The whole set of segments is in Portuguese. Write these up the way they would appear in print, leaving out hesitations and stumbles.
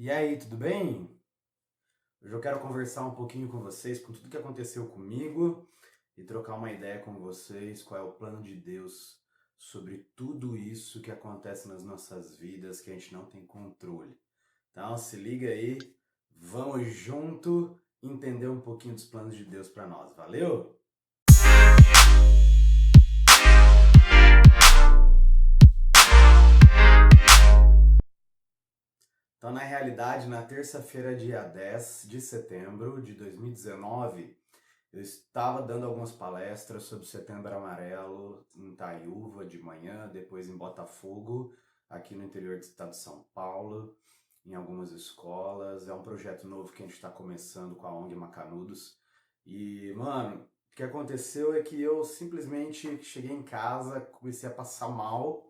E aí, tudo bem? Hoje eu quero conversar um pouquinho com vocês com tudo que aconteceu comigo e trocar uma ideia com vocês, qual é o plano de Deus sobre tudo isso que acontece nas nossas vidas que a gente não tem controle. Então, se liga aí, vamos junto entender um pouquinho dos planos de Deus para nós. Valeu? Então, na realidade, na terça-feira, dia 10 de setembro de 2019, eu estava dando algumas palestras sobre o Setembro Amarelo em Itaiúva de manhã, depois em Botafogo, aqui no interior do estado de São Paulo, em algumas escolas. É um projeto novo que a gente está começando com a ONG Macanudos. E, mano, o que aconteceu é que eu simplesmente cheguei em casa, comecei a passar mal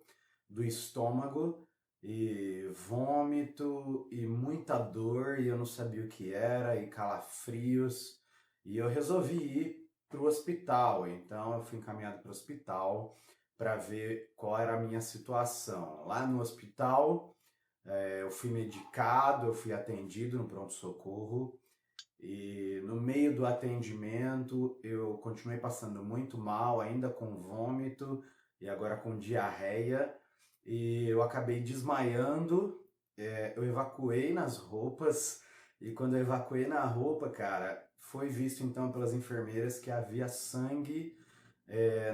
do estômago e vômito e muita dor e eu não sabia o que era e calafrios. E eu resolvi ir para o hospital, então eu fui encaminhado para o hospital para ver qual era a minha situação. Lá no hospital, eu fui medicado, eu fui atendido no pronto-socorro e no meio do atendimento eu continuei passando muito mal, ainda com vômito e agora com diarreia e eu acabei desmaiando. Eu evacuei nas roupas e quando eu evacuei na roupa, cara, foi visto então pelas enfermeiras que havia sangue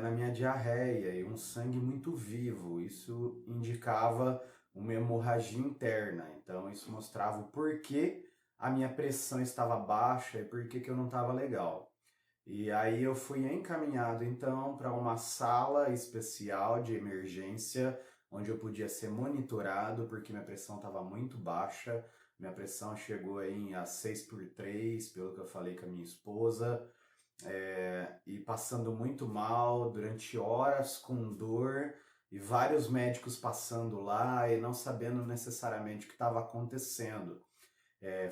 na minha diarreia e um sangue muito vivo. Isso indicava uma hemorragia interna. Então isso mostrava o porquê a minha pressão estava baixa e porquê que eu não estava legal. E aí eu fui encaminhado então para uma sala especial de emergência, onde eu podia ser monitorado, porque minha pressão estava muito baixa. Minha pressão chegou aí a 6/3, pelo que eu falei com a minha esposa, e passando muito mal durante horas com dor e vários médicos passando lá e não sabendo necessariamente o que estava acontecendo.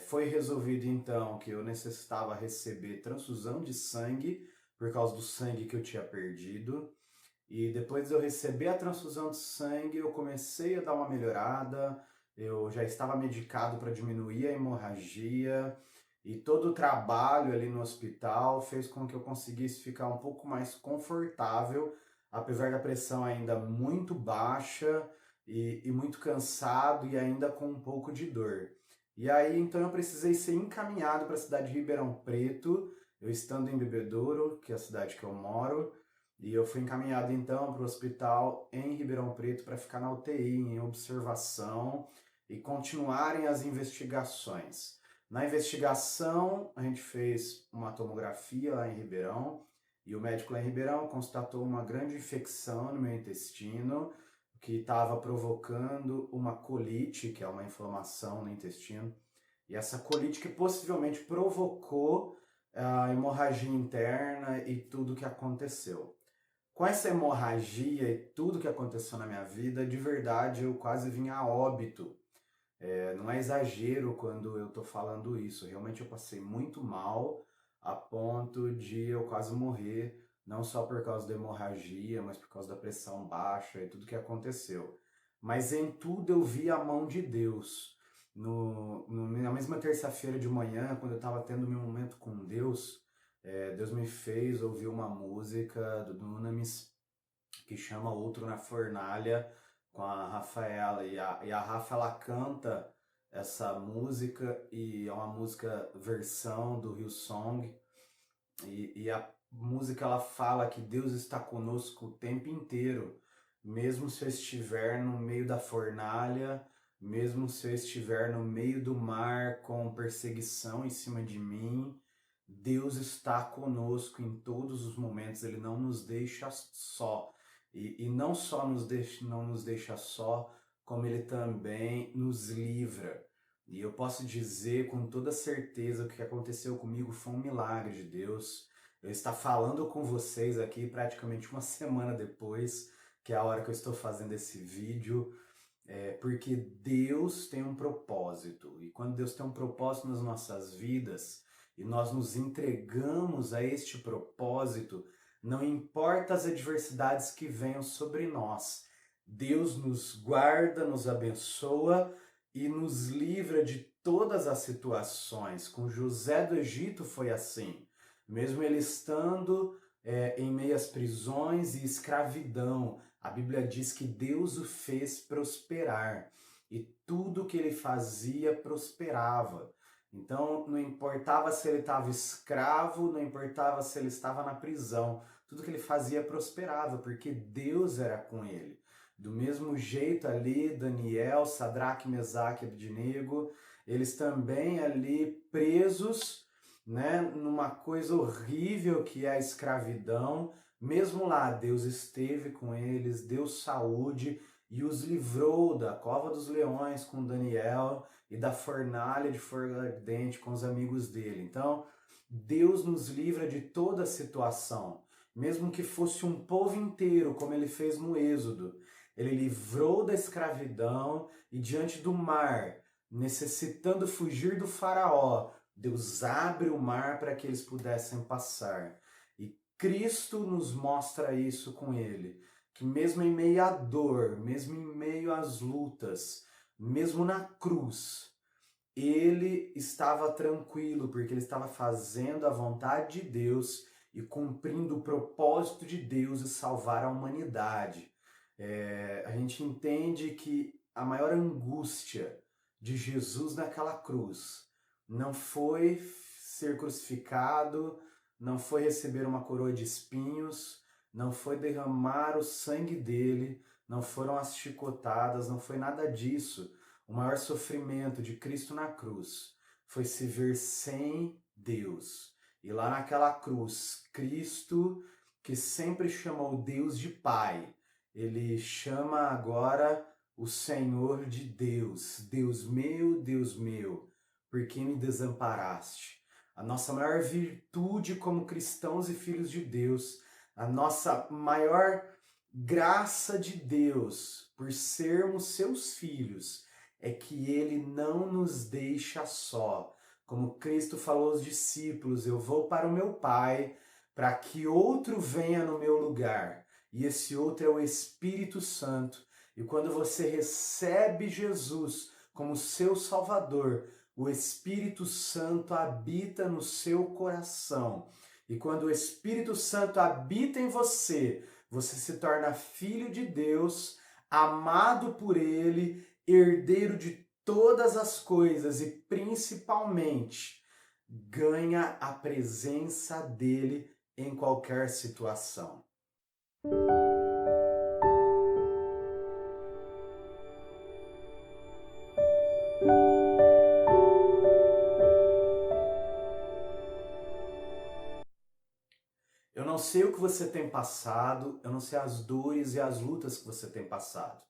Foi resolvido então que eu necessitava receber transfusão de sangue por causa do sangue que eu tinha perdido. E depois de eu receber a transfusão de sangue, eu comecei a dar uma melhorada. Eu já estava medicado para diminuir a hemorragia. E todo o trabalho ali no hospital fez com que eu conseguisse ficar um pouco mais confortável, apesar da pressão ainda muito baixa e muito cansado e ainda com um pouco de dor. E aí, então, eu precisei ser encaminhado para a cidade de Ribeirão Preto, eu estando em Bebedouro, que é a cidade que eu moro, e eu fui encaminhado então para o hospital em Ribeirão Preto para ficar na UTI, em observação e continuarem as investigações. Na investigação, a gente fez uma tomografia lá em Ribeirão e o médico lá em Ribeirão constatou uma grande infecção no meu intestino que estava provocando uma colite, que é uma inflamação no intestino, e essa colite que possivelmente provocou a hemorragia interna e tudo o que aconteceu. Com essa hemorragia e tudo que aconteceu na minha vida, de verdade eu quase vim a óbito. Não é exagero quando eu tô falando isso. Realmente eu passei muito mal a ponto de eu quase morrer, não só por causa da hemorragia, mas por causa da pressão baixa e tudo que aconteceu. Mas em tudo eu vi a mão de Deus. Na mesma terça-feira de manhã, quando eu estava tendo meu momento com Deus, Deus me fez ouvir uma música do Dunamis que chama Outro na Fornalha, com a Rafaela. E a Rafa, ela canta essa música, e é uma música versão do Hillsong. E a música, ela fala que Deus está conosco o tempo inteiro, mesmo se eu estiver no meio da fornalha, mesmo se eu estiver no meio do mar com perseguição em cima de mim, Deus está conosco em todos os momentos, Ele não nos deixa só. E não só não nos deixa só, como Ele também nos livra. E eu posso dizer com toda certeza que o que aconteceu comigo foi um milagre de Deus. Eu estou falando com vocês aqui praticamente uma semana depois, que é a hora que eu estou fazendo esse vídeo, porque Deus tem um propósito. E quando Deus tem um propósito nas nossas vidas e nós nos entregamos a este propósito, não importa as adversidades que venham sobre nós, Deus nos guarda, nos abençoa e nos livra de todas as situações. Com José do Egito foi assim. Mesmo ele estando em meio às prisões e escravidão, a Bíblia diz que Deus o fez prosperar e tudo que ele fazia prosperava. Então, não importava se ele estava escravo, não importava se ele estava na prisão, tudo que ele fazia prosperava, porque Deus era com ele. Do mesmo jeito ali, Daniel, Sadraque, Mesaque e Abednego, eles também ali presos, né, numa coisa horrível que é a escravidão. Mesmo lá, Deus esteve com eles, deu saúde e os livrou da cova dos leões com Daniel e da fornalha de fogo ardente com os amigos dele. Então, Deus nos livra de toda situação, mesmo que fosse um povo inteiro, como ele fez no Êxodo. Ele livrou da escravidão e diante do mar, necessitando fugir do faraó, Deus abre o mar para que eles pudessem passar. E Cristo nos mostra isso com ele, que mesmo em meio à dor, mesmo em meio às lutas, mesmo na cruz, ele estava tranquilo, porque ele estava fazendo a vontade de Deus e cumprindo o propósito de Deus de salvar a humanidade. A gente entende que a maior angústia de Jesus naquela cruz não foi ser crucificado, não foi receber uma coroa de espinhos, não foi derramar o sangue dele, não foram as chicotadas, não foi nada disso. O maior sofrimento de Cristo na cruz foi se ver sem Deus. E lá naquela cruz, Cristo, que sempre chamou Deus de Pai, ele chama agora o Senhor de Deus. Deus meu, por que me desamparaste? A nossa maior virtude como cristãos e filhos de Deus, a nossa maior graça de Deus por sermos seus filhos, é que ele não nos deixa só. Como Cristo falou aos discípulos, eu vou para o meu Pai, para que outro venha no meu lugar. E esse outro é o Espírito Santo. E quando você recebe Jesus como seu Salvador, o Espírito Santo habita no seu coração. E quando o Espírito Santo habita em você, você se torna filho de Deus, amado por Ele, herdeiro de todas as coisas e principalmente ganha a presença dele em qualquer situação. Eu não sei o que você tem passado, eu não sei as dores e as lutas que você tem passado,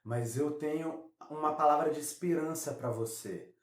mas eu tenho uma palavra de esperança para você.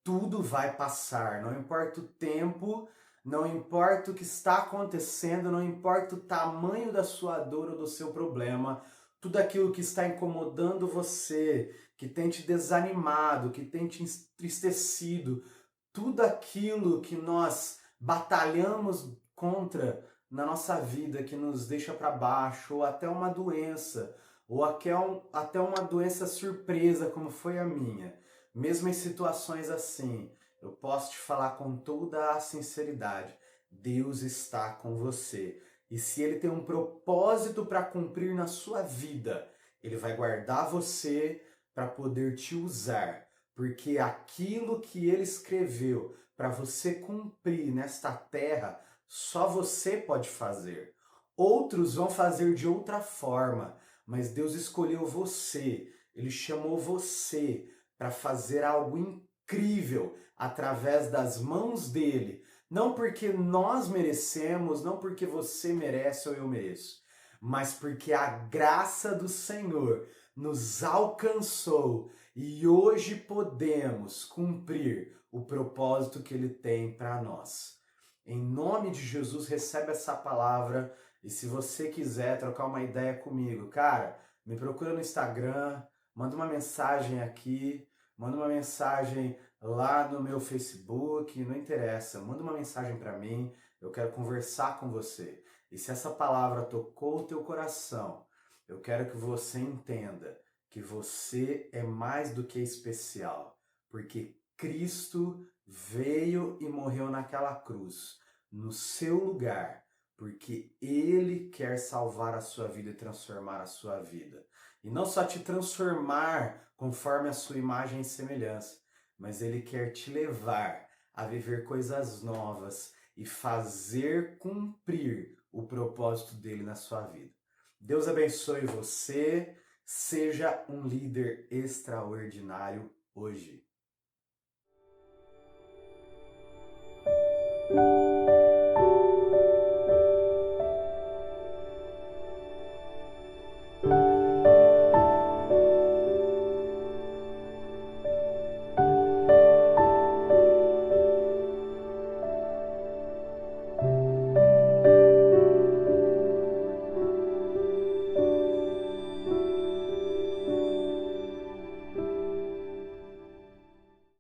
Tudo vai passar, não importa o tempo, não importa o que está acontecendo, não importa o tamanho da sua dor ou do seu problema, tudo aquilo que está incomodando você, que tem te desanimado, que tem te entristecido, tudo aquilo que nós batalhamos contra na nossa vida, que nos deixa para baixo, ou até uma doença, ou até uma doença surpresa, como foi a minha. Mesmo em situações assim, eu posso te falar com toda a sinceridade: Deus está com você. E se Ele tem um propósito para cumprir na sua vida, Ele vai guardar você para poder te usar. Porque aquilo que Ele escreveu para você cumprir nesta terra, só você pode fazer. Outros vão fazer de outra forma, mas Deus escolheu você. Ele chamou você para fazer algo incrível através das mãos dele. Não porque nós merecemos, não porque você merece ou eu mereço, mas porque a graça do Senhor nos alcançou e hoje podemos cumprir o propósito que ele tem para nós. Em nome de Jesus, recebe essa palavra e se você quiser trocar uma ideia comigo, cara, me procura no Instagram, manda uma mensagem aqui, manda uma mensagem lá no meu Facebook, não interessa, manda uma mensagem para mim, eu quero conversar com você. E se essa palavra tocou o teu coração, eu quero que você entenda que você é mais do que especial, porque Cristo veio e morreu naquela cruz, no seu lugar, porque Ele quer salvar a sua vida e transformar a sua vida. E não só te transformar conforme a sua imagem e semelhança, mas Ele quer te levar a viver coisas novas e fazer cumprir o propósito dele na sua vida. Deus abençoe você, seja um líder extraordinário hoje.